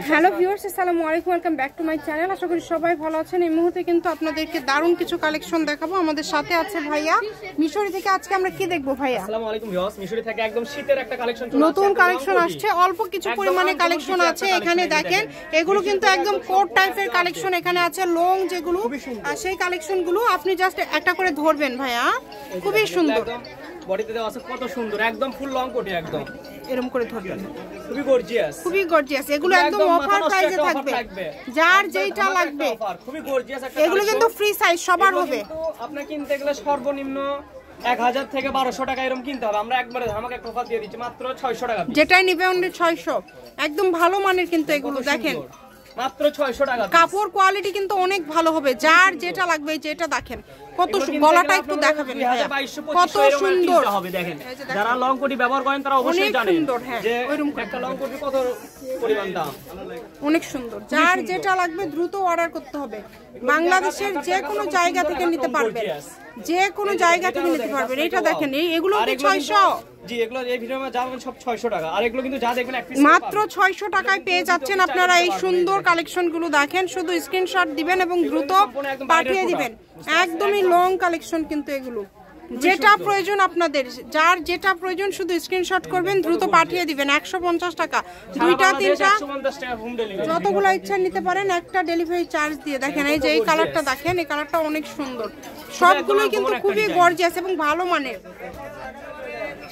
Hello viewers, আসসালামু আলাইকুম, welcome back to my channel. আশা করি সবাই ভালো আছেন। এই মুহূর্তে কিন্তু আপনাদেরকে দারুণ কিছু কালেকশন দেখাবো। আমাদের সাথে আছে ভাইয়া মিশরি থেকে। আজকে আমরা কি দেখবো ভাইয়া? আসসালামু আলাইকুম ভিউয়ার্স, মিশরি থেকে একদম শীতের একটা কালেকশন চলে আসছে। নতুন কালেকশন আসছে, অল্প কিছু পরিমাণে কালেকশন আছে। এখানে দেখেন, এগুলো কিন্তু একদম কোট টাইপের কালেকশন। এখানে আছে লং যেগুলো, সেই কালেকশনগুলো আপনি জাস্ট একটা করে ধরবেন ভাইয়া, খুবই সুন্দর। বডিতে দেওয়া আছে কত সুন্দর, একদম ফুল লং কোটি, একদম এরকম করে ধরবেন, খুবই গর্জিয়াস, খুবই গর্জিয়াস। এগুলো একদম অফার প্রাইসে থাকবে, যার যেটা লাগবে। খুবই গর্জিয়াস একটা, এগুলো কিন্তু ফ্রি সাইজ সবার হবে। আপনি কিনতে গেলে সর্বনিম্ন 1000 থেকে 1200 টাকা এরকম কিনতে হবে। আমরা একবারে আমাকে একটা অফার দিয়ে দিচ্ছি মাত্র 600 টাকা। যেটাই নিবে অনলি 600, একদম ভালো মানের কিন্তু এগুলো। দেখেন মাত্র 600 টাকা। কাপড় কোয়ালিটি কিন্তু অনেক ভালো হবে, যার যেটা লাগবে। যেটা দেখেন কত, গলাটা একটু দেখাবেন ভাইয়া, কত সুন্দর হবে। দেখেন যারা লং কোটি ব্যবহার করেন তারা অবশ্যই জানেন যে একটা লং কোটি কত পরিমাণ দাম, অনেক সুন্দর। যার যেটা লাগবে দ্রুত অর্ডার করতে হবে। বাংলাদেশের যে কোনো জায়গা থেকে নিতে পারবেন, যে কোনো জায়গা থেকে নিতে পারবেন। এটা দেখেন, এগুলো কি 600? জি, এগুলো এই ভিডিওর মধ্যে যাবেন সব 600 টাকা। আর এগুলো কিন্তু যা দেখবেন এক পিস মাত্র 600 টাকায় পেয়ে যাচ্ছেন আপনারা এই সুন্দর কালেকশনগুলো। দেখেন, শুধু স্ক্রিনশট দিবেন এবং দ্রুত পাঠিয়ে দিবেন। একদমই লং কালেকশন কিন্তু এগুলো। যেটা প্রয়োজন আপনাদের, যার যেটা প্রয়োজন শুধু স্ক্রিনশট করবেন, দ্রুত পাঠিয়ে দিবেন। 150 টাকা, দুইটা তিনটা যতগুলো ইচ্ছা নিতে পারেন, একটা ডেলিভারি চার্জ দিয়ে। দেখেন এই যে এই কালারটা দেখেন, এই কালারটা অনেক সুন্দর। সবগুলোই কিন্তু খুবই গর্জিয়াস এবং ভালো মানের।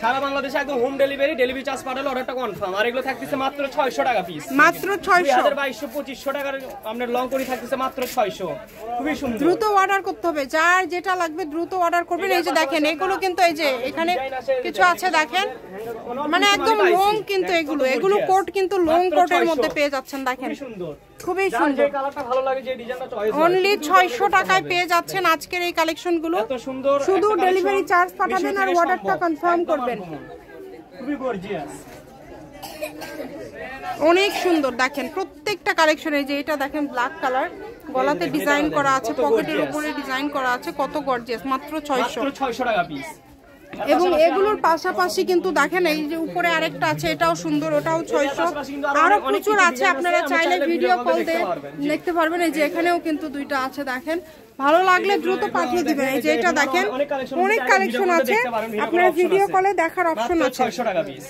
সারা বাংলাদেশে একদম হোম ডেলিভারি চার্জ পাঠালে অর্ডারটা কনফার্ম। আর এগুলো থাকতেছে মাত্র 600 টাকা পিস, মাত্র 600। 2200-2500 টাকার আপনার লং কোটি থাকতেছে মাত্র 600। খুবই সুন্দর, দ্রুত অর্ডার করতে হবে। যার যেটা লাগবে দ্রুত অর্ডার করবেন। এই যে দেখেন, এগুলো কিন্তু এই যে এখানে কিছু আছে দেখেন, মানে একদম লং কিন্তু এগুলো। এগুলো কোট কিন্তু লং কোটের মধ্যে পেয়ে যাচ্ছেন। দেখেন খুবই সুন্দর, অনলি 600 টাকায় পেয়ে যাচ্ছেন আজকের এই কালেকশনগুলো। শুধু ডেলিভারি চার্জ পাঠাবেন আর অর্ডারটা কনফার্ম করবেন। খুবই গর্জিয়াস, অনেক সুন্দর। দেখেন প্রত্যেকটা কালেকশনে, যে এটা দেখেন ব্ল্যাক কালার, গলাতে ডিজাইন করা আছে, পকেটের উপরে ডিজাইন করা আছে, কত গর্জিয়াস। মাত্র 600 টাকা পিস। এবং এগুলোর পাশাপাশি কিন্তু দেখেন এই যে উপরে আরেকটা আছে, এটাও সুন্দর, ওটাও 600। আরো প্রচুর আছে, আপনারা চাইলে ভিডিও কল দিয়ে দেখতে পারবেন। এই যে এখানেও কিন্তু দুইটা আছে, দেখেন ভালো লাগলে দ্রুত পাঠিয়ে দিবেন। এই যে এটা দেখেন, অনেক কালেকশন আছে, আপনার ভিডিও কলে দেখার অপশন আছে।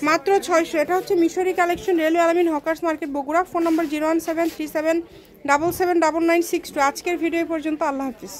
মাত্র 600। এটা হচ্ছে মিশরি কালেকশন, রেলওয়ে আলামিন হকার্স মার্কেট বগুড়া। ফোন নম্বর 01737779962। আজকের ভিডিও পর্যন্ত, আল্লাহ হাফিজ।